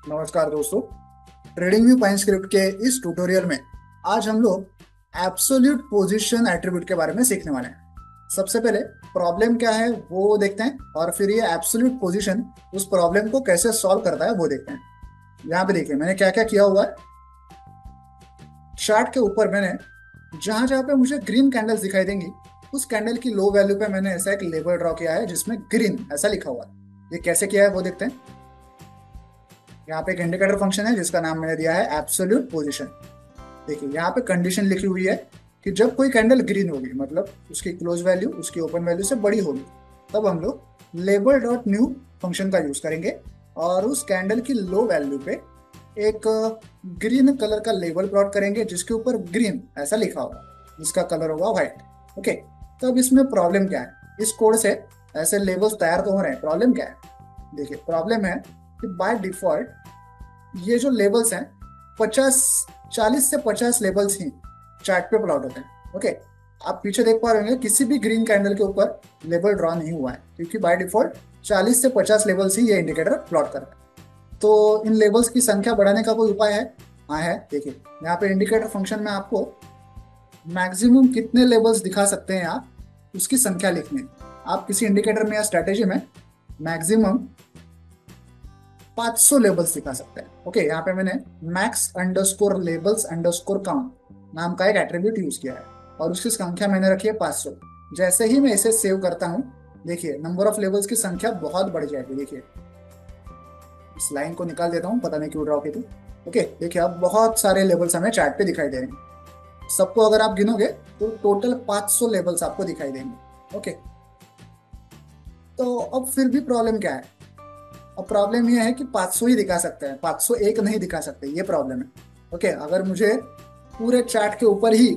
नमस्कार दोस्तों। Trading view pine script के इस ट्यूटोरियल में आज हम लोग एब्सोल्यूट पोजीशन एट्रीब्यूट के बारे में सीखने वाले हैं। सबसे पहले प्रॉब्लम क्या है वो देखते हैं और फिर ये एब्सोल्यूट पोजीशन उस प्रॉब्लम को कैसे सॉल्व करता है वो देखते हैं। यहाँ पे देखिए मैंने क्या क्या किया हुआ है। चार्ट के ऊपर मैंने जहां जहां पे मुझे ग्रीन कैंडल्स दिखाई देंगी उस कैंडल की लो वैल्यू पे मैंने ऐसा एक लेबल ड्रॉ किया है जिसमें ग्रीन ऐसा लिखा हुआ है। ये कैसे किया है वो देखते हैं। यहाँ पे एक इंडिकेटर फंक्शन है जिसका नाम मैंने दिया है एब्सोल्यूट पोजीशन। देखिए यहाँ पे कंडीशन लिखी हुई है कि जब कोई कैंडल ग्रीन होगी मतलब उसकी क्लोज वैल्यू उसकी ओपन वैल्यू से बड़ी होगी तब हम लोग लेबल डॉट न्यू फंक्शन का यूज करेंगे और उस कैंडल की लो वैल्यू पे एक ग्रीन कलर का लेबल प्लॉट करेंगे जिसके ऊपर ग्रीन ऐसा लिखा होगा जिसका कलर होगा व्हाइट। ओके, तो अब इसमें प्रॉब्लम क्या है? इस कोड से ऐसे लेबल्स तैयार तो हो रहे हैं, प्रॉब्लम क्या है? देखिए प्रॉब्लम है कि बाय डिफॉल्ट ये जो लेबल्स हैं 50 40 से 50 लेबल्स ही चार्ट पे प्लॉट होते हैं। ओके, आप पीछे देख पा रहे होंगे किसी भी ग्रीन कैंडल के ऊपर लेबल ड्रॉ नहीं हुआ है क्योंकि बाय डिफॉल्ट 40 से 50 लेबल्स ही ये इंडिकेटर प्लॉट करता है। तो इन लेबल्स की संख्या बढ़ाने का कोई उपाय है? हाँ है। देखिए यहाँ पे इंडिकेटर फंक्शन में आपको मैक्सिमम कितने लेबल्स दिखा सकते हैं आप उसकी संख्या लिखनी है। आप किसी इंडिकेटर में या स्ट्रेटेजी में मैक्सिमम 500 लेबल्स दिखा सकते हैं। ओके, यहाँ पे मैंने max underscore labels underscore count नाम का एक एट्रीब्यूट यूज किया है और उसकी संख्या मैंने रखी है 500। जैसे ही मैं इसे सेव करता हूँ देखिए नंबर ऑफ लेबल्स की संख्या बहुत बढ़ जाएगी। देखिए इस लाइन को निकाल देता हूँ, पता नहीं क्यों ड्रॉ की थी। ओके देखिए अब बहुत सारे लेबल्स हमें चार्ट पे दिखाई दे रहे हैं। सबको अगर आप गिनोगे तो टोटल 500 लेबल्स आपको दिखाई देंगे। ओके, तो अब फिर भी प्रॉब्लम क्या है? अब प्रॉब्लम ये है कि 500 ही दिखा सकते हैं, 501 नहीं दिखा सकते, ये प्रॉब्लम है। ओके, अगर मुझे पूरे चार्ट के ऊपर ही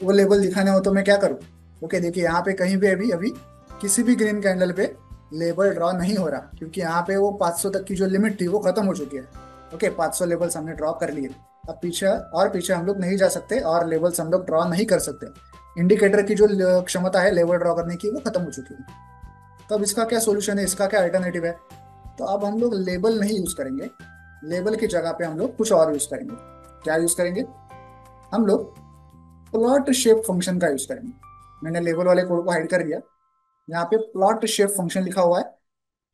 वो लेबल दिखाने हो तो मैं क्या करूँ? ओके देखिए यहाँ पे कहीं भी अभी अभी किसी भी ग्रीन कैंडल पे लेबल ड्रॉ नहीं हो रहा क्योंकि यहाँ पे वो 500 तक की जो लिमिट थी वो खत्म हो चुकी है। ओके, 500 लेबल्स हमने ड्रॉ कर लिए। अब पीछे हम लोग नहीं जा सकते और लेबल्स हम लोग ड्रॉ नहीं कर सकते। इंडिकेटर की जो क्षमता है लेबल ड्रॉ करने की वो खत्म हो चुकी है। तो अब इसका क्या सोल्यूशन है, इसका क्या अल्टरनेटिव है? तो अब हम लोग लेबल नहीं यूज करेंगे, लेबल की जगह पे हम लोग कुछ और यूज करेंगे। क्या यूज करेंगे? हम लोग प्लॉट शेप फंक्शन का यूज करेंगे। मैंने लेबल वाले कोड को हाइड कर दिया। यहाँ पे प्लॉट शेप फंक्शन लिखा हुआ है।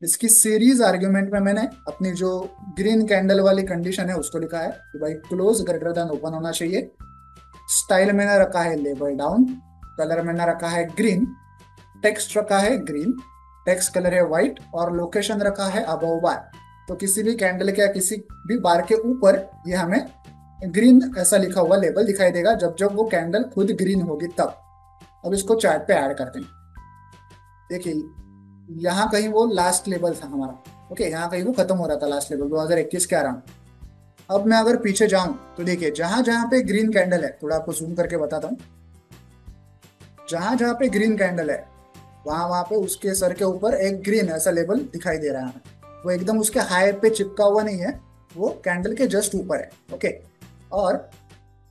इसकी सीरीज आर्ग्यूमेंट में मैंने अपनी जो ग्रीन कैंडल वाली कंडीशन है उसको लिखा है कि भाई क्लोज ग्रेटर देन ओपन होना चाहिए। स्टाइल मैंने रखा है लेबल डाउन, कलर मैंने रखा है ग्रीन, टेक्स्ट रखा है ग्रीन, टेक्स्ट कलर है व्हाइट और लोकेशन रखा है अबव बार। तो किसी भी कैंडल के या किसी भी बार के ऊपर ये हमें ग्रीन ऐसा लिखा हुआ लेबल दिखाई देगा जब जब वो कैंडल खुद ग्रीन होगी तब। अब इसको चार्ट पे ऐड करते हैं। देखिए यहाँ कहीं वो लास्ट लेवल था हमारा। ओके, यहाँ कहीं वो खत्म हो रहा था लास्ट लेवल 2021 के अराउंड। अब मैं अगर पीछे जाऊं तो देखिए जहां जहां पे ग्रीन कैंडल है, थोड़ा आपको जूम करके बताता हूँ, जहां जहां पे ग्रीन कैंडल है वहां वहां पे उसके सर के ऊपर एक ग्रीन ऐसा लेबल दिखाई दे रहा है। वो एकदम उसके हाई पे चिपका हुआ नहीं है, वो कैंडल के जस्ट ऊपर है। ओके, और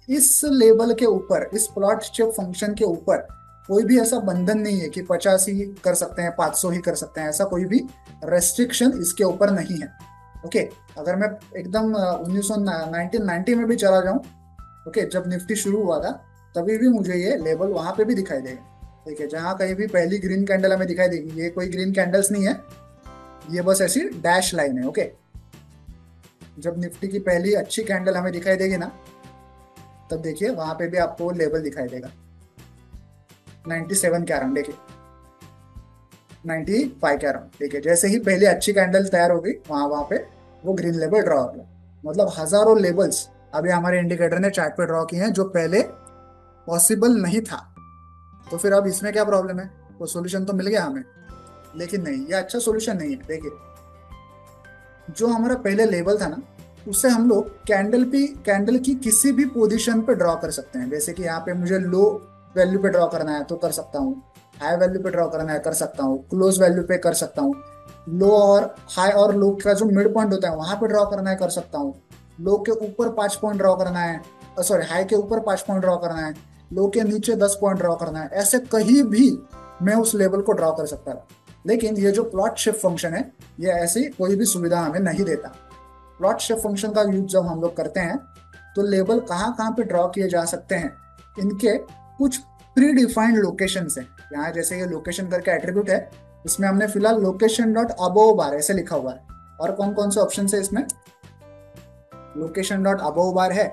इस लेबल के ऊपर इस प्लॉट शेप फंक्शन के ऊपर कोई भी ऐसा बंधन नहीं है कि 50 ही कर सकते हैं 500 ही कर सकते हैं, ऐसा कोई भी रेस्ट्रिक्शन इसके ऊपर नहीं है। ओके, अगर मैं एकदम 1990 में भी चला जाऊं, ओके जब निफ्टी शुरू हुआ था तभी भी मुझे ये लेबल वहां पे भी दिखाई देगा। ठीक है, जहां कहीं भी पहली ग्रीन कैंडल हमें दिखाई देगी ये कोई ग्रीन कैंडल्स नहीं है, ये बस ऐसी डैश लाइन है। ओके, जब निफ्टी की पहली अच्छी कैंडल हमें दिखाई देगी ना तब देखिए वहां पे भी आपको लेबल दिखाई देगा 97 के अराउंड। देखिए 95 के अराउंड। देखिए जैसे ही पहले अच्छी कैंडल तैयार होगी वहां वहां पे वो ग्रीन लेबल ड्रॉ हो गया। मतलब हजारों लेबल्स अभी हमारे इंडिकेटर ने चार्ट पे ड्रॉ किए हैं जो पहले पॉसिबल नहीं था। तो फिर अब इसमें क्या प्रॉब्लम है? वो सोल्यूशन तो मिल गया हमें, लेकिन नहीं, ये अच्छा सोल्यूशन नहीं है। देखिए जो हमारा पहले लेबल था ना उससे हम लोग कैंडल की किसी भी पोजीशन पे ड्रॉ कर सकते हैं। जैसे कि यहाँ पे मुझे लो वैल्यू पे ड्रॉ करना है तो कर सकता हूँ, हाई वैल्यू पे ड्रॉ करना है कर सकता हूँ, क्लोज वैल्यू पे कर सकता हूँ, लो और हाई और लो का जो मिड पॉइंट होता है वहां पे ड्रॉ करना है कर सकता हूँ, लो के ऊपर 5 पॉइंट ड्रॉ करना है, सॉरी हाई के ऊपर 5 पॉइंट ड्रॉ करना है, लो के नीचे 10 पॉइंट ड्रॉ करना है। ऐसे कहीं भी मैं उस लेवल को ड्रॉ कर सकता था। लेकिन ये जो प्लॉट शिफ्ट फंक्शन है ये ऐसी कोई भी सुविधा हमें नहीं देता। प्लॉट शेप फंक्शन का यूज जब हम लोग करते हैं तो लेबल कहाँ कहाँ पे ड्रॉ किए जा सकते हैं, इनके कुछ प्री डिफाइंड लोकेशन है। यहाँ जैसे ये लोकेशन करके एट्रीब्यूट है, इसमें हमने फिलहाल लोकेशन डॉट अबोव बार ऐसे लिखा हुआ है। और कौन कौन से ऑप्शन है इसमें, लोकेशन डॉट अबोव बार है,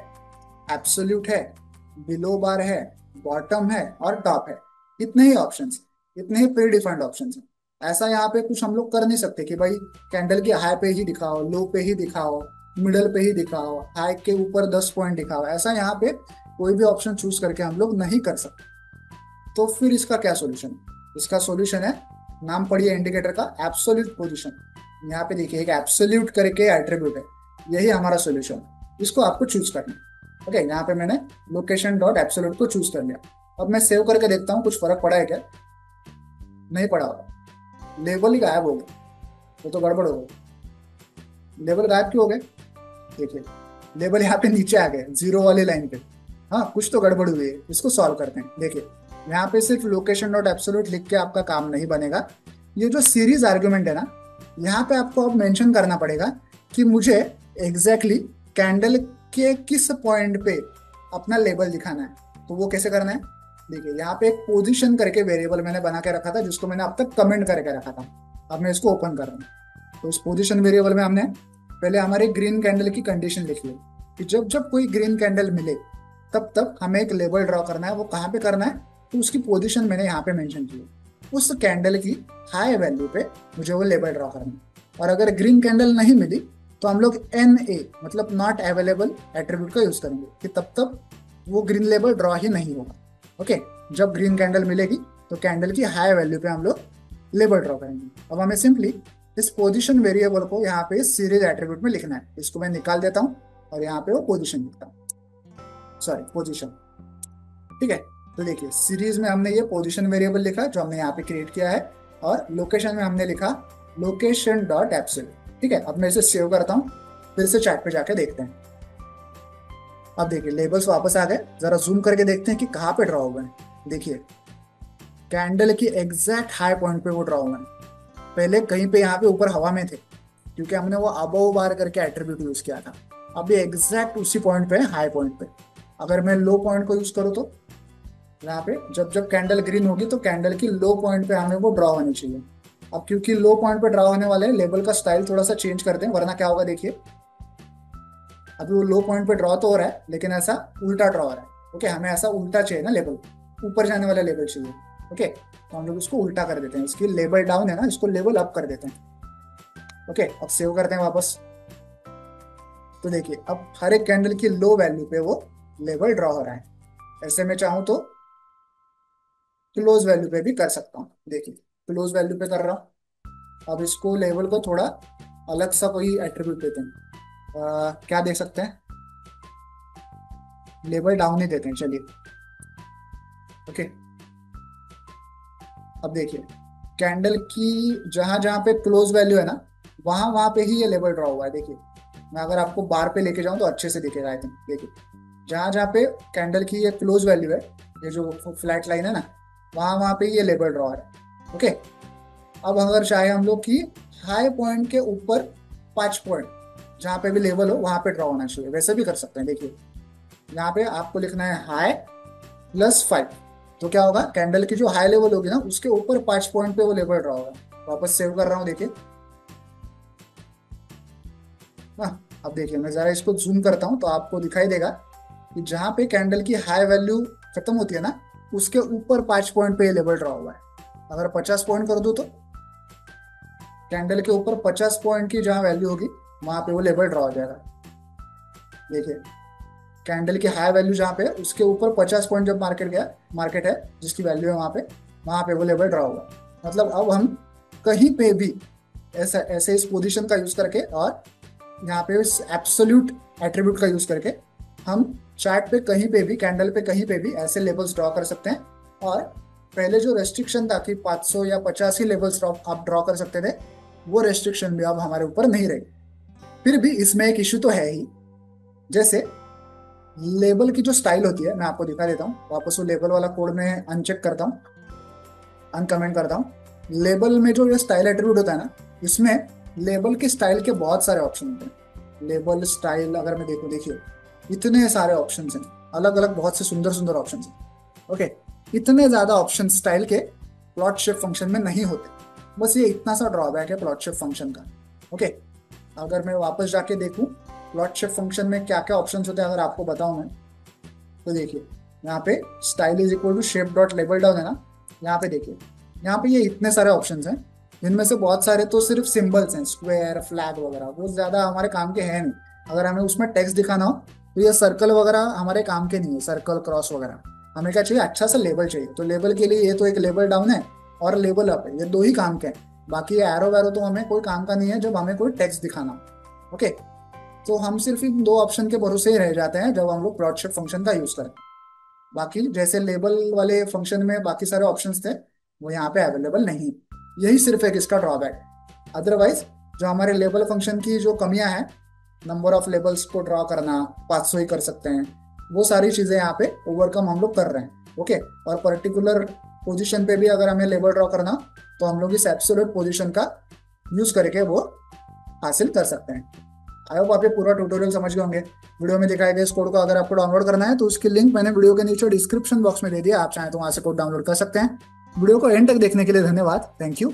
एब्सोल्यूट है, बिलो बार है, बॉटम है और टॉप है। इतने ही ऑप्शंस, इतने ही प्री डिफाइंड ऑप्शंस हैं। ऐसा यहाँ पे कुछ हम लोग कर नहीं सकते कि भाई कैंडल की हाई पे ही दिखाओ, लो पे ही दिखाओ, मिडल पे ही दिखाओ, हाई के ऊपर 10 पॉइंट दिखाओ। ऐसा यहाँ पे कोई भी ऑप्शन चूज करके हम लोग नहीं कर सकते। तो फिर इसका क्या सोल्यूशन, इसका सोल्यूशन है, नाम पढ़िए इंडिकेटर का, एब्सोल्यूट पोजीशन। यहाँ पे देखिए एक एब्सोल्यूट करके एट्रीब्यूट है, यही हमारा सोल्यूशन। इसको आपको चूज करना है। ओके, यहाँ पे मैंने लोकेशन डॉट एब्सोल्यूट को चूज कर लिया। अब मैं सेव करके देखता हूँ कुछ फर्क पड़ा है क्या, नहीं पड़ा होगा। लेबल ही गायब हो गया, तो गड़बड़ हो गई। लेबल गायब क्यों हो गए, देखिए लेबल यहाँ पे नीचे आ गए जीरो वाली लाइन पे। हाँ, कुछ तो गड़बड़ हुई है, इसको सॉल्व करते हैं। देखिए यहाँ पे सिर्फ लोकेशन डॉट एब्सोल्यूट लिख के आपका काम नहीं बनेगा। ये जो सीरीज आर्ग्यूमेंट है ना, यहाँ पे आपको अब मेंशन करना पड़ेगा कि मुझे एग्जैक्टली कैंडल के किस पॉइंट पे अपना लेबल दिखाना है। तो वो कैसे करना है, देखिए यहाँ पे एक पोजीशन करके वेरिएबल मैंने बना के रखा था, जिसको मैंने अब तक कमेंट करके रखा था। अब मैं इसको ओपन कर रहा हूँ। तो इस पोजीशन वेरिएबल में हमने पहले हमारी ग्रीन कैंडल की कंडीशन लिखी है कि जब जब कोई ग्रीन कैंडल मिले तब तक हमें एक लेबल ड्रॉ करना है। वो कहाँ पे करना है, तो उसकी पोजीशन मैंने यहाँ पे मेंशन की है। उस कैंडल की हाई वैल्यू पे मुझे वो लेबल ड्रॉ करना है। और अगर ग्रीन कैंडल नहीं मिली तो हम लोग NA मतलब नॉट अवेलेबल एट्रीब्यूट का यूज करेंगे कि तब तक वो ग्रीन लेबल ड्रॉ ही नहीं होगा। ओके, जब ग्रीन कैंडल मिलेगी तो कैंडल की हाई वैल्यू पे हम लोग लेबल ड्रॉ करेंगे। अब हमें सिंपली इस पोजीशन वेरिएबल को यहाँ पे सीरीज एट्रीब्यूट में लिखना है। इसको मैं निकाल देता हूँ और यहाँ पे वो पोजीशन लिखता हूँ, सॉरी पोजीशन। ठीक है, तो देखिए सीरीज में हमने ये पोजीशन वेरिएबल लिखा जो हमने यहाँ पे क्रिएट किया है, और लोकेशन में हमने लिखा लोकेशन डॉट एब्सोल्यूट। ठीक है, अब मैं इसे सेव करता हूँ, फिर से चैट पे जाके देखते हैं। अब देखिए लेबल्स वापस आ गए, जरा जूम करके देखते हैं कि कहाँ पे ड्रॉ हुए हैं। देखिए कैंडल की एग्जैक्ट हाई पॉइंट पे वो ड्रॉ हुए हैं। पहले कहीं पे यहाँ पे ऊपर हवा में थे, क्योंकि हमने वो अबव बार करके एट्रीब्यूट यूज किया था। अब ये एग्जैक्ट उसी पॉइंट पे है, हाई पॉइंट पे। अगर मैं लो पॉइंट को यूज करूँ तो यहाँ पे जब जब कैंडल ग्रीन होगी तो कैंडल की लो पॉइंट पे हमें वो ड्रॉ होनी चाहिए। अब क्योंकि लो पॉइंट पे ड्रॉ होने वाले हैं, लेबल का स्टाइल थोड़ा सा चेंज कर दें, वरना क्या होगा देखिए। अभी वो लो पॉइंट पे ड्रॉ तो हो रहा है लेकिन ऐसा उल्टा ड्रॉ हो रहा है। ओके, हमें ऐसा उल्टा चाहिए ना, लेबल ऊपर जाने वाला लेबल चाहिए। ओके, तो हम लोग इसको उल्टा कर देते हैं, इसकी लेबल डाउन है ना, इसको लेबल अप कर देते हैं। ओके, अब सेव करते हैं वापस। तो देखिए अब हर एक कैंडल की लो वैल्यू पे वो लेबल ड्रॉ हो रहा है। ऐसे में चाहूँ तो क्लोज वैल्यू पे भी कर सकता हूँ। देखिए क्लोज वैल्यू पे कर रहा हूँ। अब इसको लेबल को थोड़ा अलग सा कोई एट्रीब्यूट देते हैं। क्या दे सकते हैं, लेबल डाउन ही देते हैं, चलिए। ओके, अब देखिए कैंडल की जहां जहां पे क्लोज वैल्यू है ना, वहां वहां पे ही ये लेबल ड्रॉ हुआ है। देखिए मैं अगर आपको बार पे लेके जाऊं तो अच्छे से दिखेगा आई थिंक। देखिए जहां जहां पे कैंडल की ये क्लोज वैल्यू है, ये जो फ्लैट लाइन है ना, वहां वहां पे ये लेबल ड्रॉ है। ओके, अब अगर चाहे हम लोग की हाई पॉइंट के ऊपर 5 पॉइंट जहां पे भी लेबल हो वहां पे ड्रॉ होना चाहिए, वैसे भी कर सकते हैं। देखिए यहाँ पे आपको लिखना है हाई +5, तो क्या होगा, कैंडल की जो हाई लेवल होगी ना उसके ऊपर 5 पॉइंट पे वो लेबल ड्रॉ होगा। वापस सेव कर रहा हूँ, देखिए। हाँ, अब देखिए मैं जरा इसको जूम करता हूँ तो आपको दिखाई देगा कि जहाँ पे कैंडल की हाई वैल्यू खत्म होती है ना, उसके ऊपर 5 पॉइंट पे ये लेबल ड्रॉ हुआ है। अगर 50 पॉइंट कर दूँ तो कैंडल के ऊपर 50 पॉइंट की जहाँ वैल्यू होगी वहां पे वो लेबल ड्रॉ हो जाएगा। देखिए कैंडल की हाई वैल्यू जहाँ पे है, उसके ऊपर 50 पॉइंट जब मार्केट है जिसकी वैल्यू है वहां पे वो लेबल ड्रॉ हुआ। मतलब अब हम कहीं पे भी ऐसा ऐसे इस पोजीशन का यूज करके और यहाँ पे इस एब्सोल्यूट एट्रीब्यूट का यूज करके हम चार्ट पे कहीं पे भी, कैंडल पे कहीं पे भी ऐसे लेबल्स ड्रॉ कर सकते हैं। और पहले जो रेस्ट्रिक्शन था कि 500 या 50 ही लेबल्स आप ड्रॉ कर सकते थे, वो रेस्ट्रिक्शन भी अब हमारे ऊपर नहीं रही। फिर भी इसमें एक इश्यू तो है ही, जैसे लेबल की जो स्टाइल होती है, मैं आपको दिखा देता हूँ। वापस वो लेबल वाला कोड में अनचेक करता हूँ, अनकमेंट करता हूँ। लेबल में जो ये स्टाइल एट्रीब्यूट होता है ना, इसमें लेबल की स्टाइल के बहुत सारे ऑप्शन होते हैं। लेबल स्टाइल अगर मैं देखूँ, देखिए इतने सारे ऑप्शंस हैं, अलग अलग बहुत से सुंदर सुंदर ऑप्शंस हैं। ओके, इतने ज्यादा ऑप्शन स्टाइल के प्लॉट शिफ्ट फंक्शन में नहीं होते। बस ये इतना सा ड्रॉबैक है प्लॉट शिफ्ट फंक्शन का। ओके, अगर मैं वापस जाके देखूं प्लॉट शिफ्ट फंक्शन में क्या क्या ऑप्शंस होते हैं अगर आपको बताऊं मैं, तो देखिए यहाँ पे style is equal to shape dot label down है ना, यहाँ पे देखिए, यहाँ पे ये इतने सारे ऑप्शंस हैं, जिनमें से बहुत सारे तो सिर्फ सिंबल्स हैं, स्क्वायर फ्लैग वगैरह, वो ज्यादा हमारे काम के हैं नहीं। अगर हमें उसमें टेक्स्ट दिखाना हो तो ये सर्कल वगैरह हमारे काम के नहीं है, सर्कल क्रॉस वगैरह। हमें क्या चाहिए, अच्छा सा लेबल चाहिए, तो लेबल के लिए ये तो एक लेबल डाउन है और लेबल अप है, ये दो ही काम के हैं। बाकी ये एरो वैरो तो हमें कोई काम का नहीं है जब हमें कोई टेक्स्ट दिखाना हो। ओके, तो हम सिर्फ इन दो ऑप्शन के भरोसे ही रह जाते हैं जब हम लोग प्लॉट शिफ्ट फंक्शन का यूज करें। बाकी जैसे लेबल वाले फंक्शन में बाकी सारे ऑप्शंस थे, वो यहाँ पे अवेलेबल नहीं। यही सिर्फ एक इसका ड्रॉबैक। अदरवाइज जो हमारे लेबल फंक्शन की जो कमियां हैं, नंबर ऑफ लेबल्स को ड्रॉ करना, 500 ही कर सकते हैं, वो सारी चीजें यहाँ पे ओवरकम हम लोग कर रहे हैं। ओके, और पर्टिकुलर पोजीशन पे भी अगर हमें लेबल ड्रॉ करना, तो हम लोग इस एब्सोल्यूट पोजीशन का यूज करके वो हासिल कर सकते हैं। आई होप आप ये पूरा ट्यूटोरियल समझ गए होंगे। वीडियो में दिखाए गए इस कोड को अगर आपको डाउनलोड करना है तो उसकी लिंक मैंने वीडियो के नीचे डिस्क्रिप्शन बॉक्स में दे दिया, आप चाहें तो वहां से कोड डाउनलोड कर सकते हैं। वीडियो को एंड तक देखने के लिए धन्यवाद, थैंक यू।